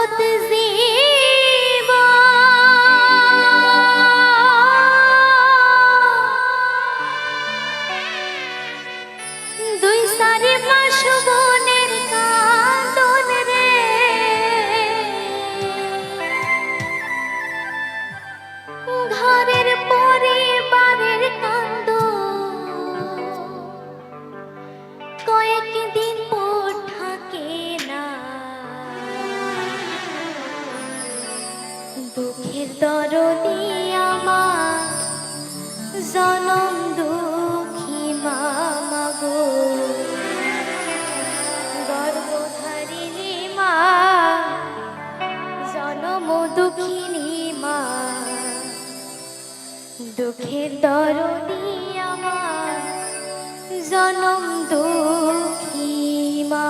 যাবত জীবন দুই সারি মাস বনের কান্দন রে ঘরের পরিবারের কান্দন কয়েকদিন পর থাকে না দুঃখের দরদি আমার জনম দুঃখী মামা গো গর্ভধারিণী মা জনম দুঃখিনী মা দুঃখের দরদি আমার জনম দুঃখী মা।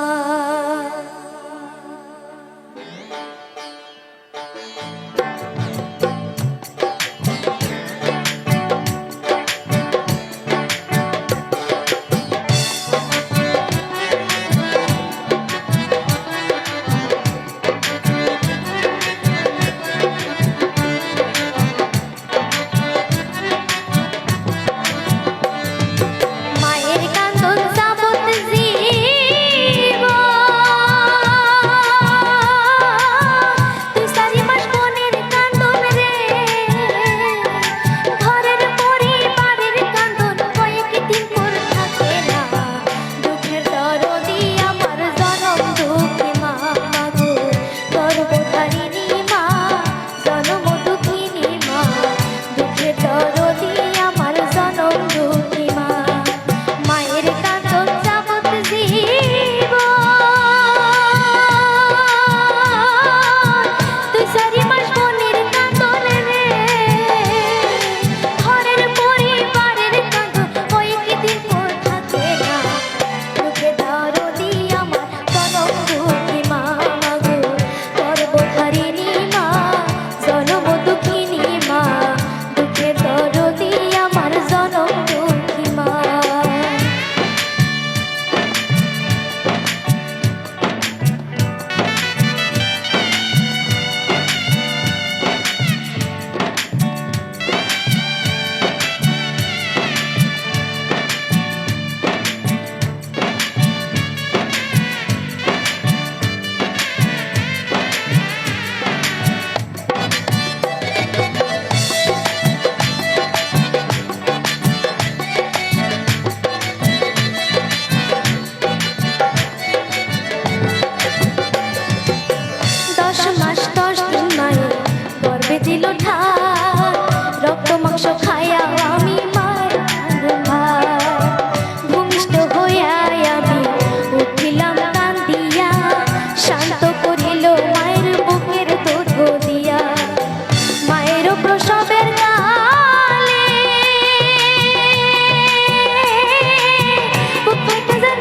দিল রক্ত মাংস খায়া আমি মার ভূমিষ্ঠ হইয়া আমি উঠিলাম কান্দিয়া শান্ত করিল মায়ের বুকের দুধ দিয়া মায়ের প্রসবের কালে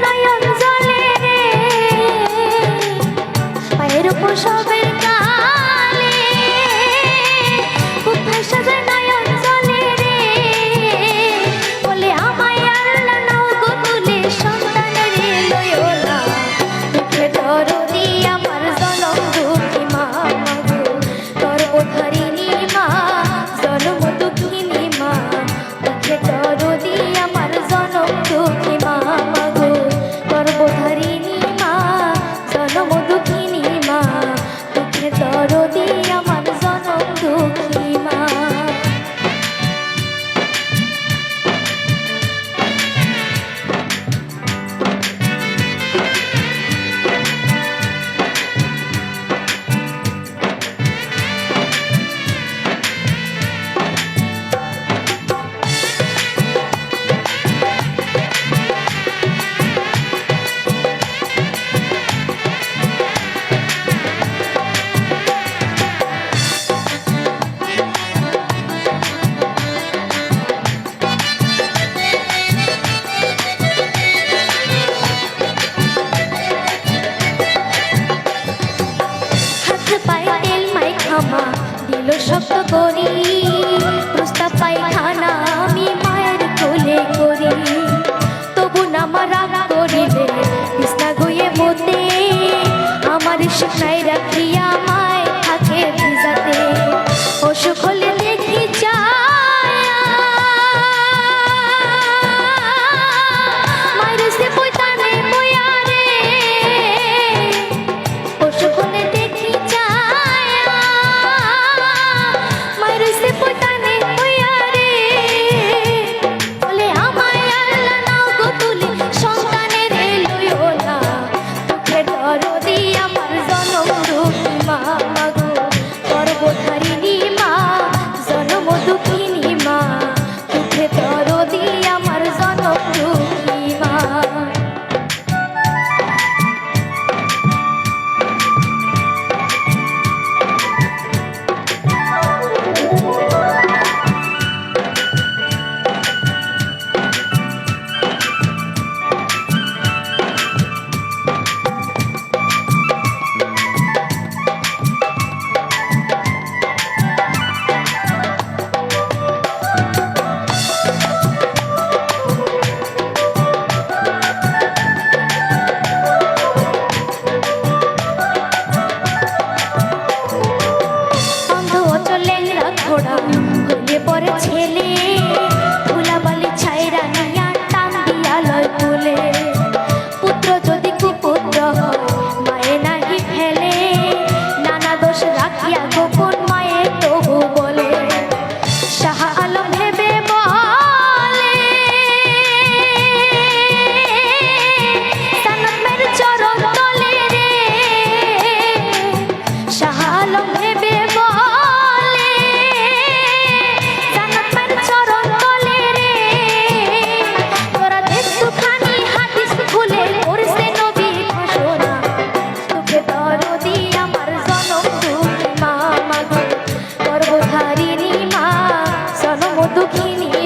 নয়ন জলে রে মায়ের প্রসবের দিল শক্ত করি প্রস্তাব পায়খানা আমি মায়ের কোলে করি তবু নামা রাগ করিলে বিছনা গুয়ে মতে আমার শিখাই রাখিয়া দুঃখিনী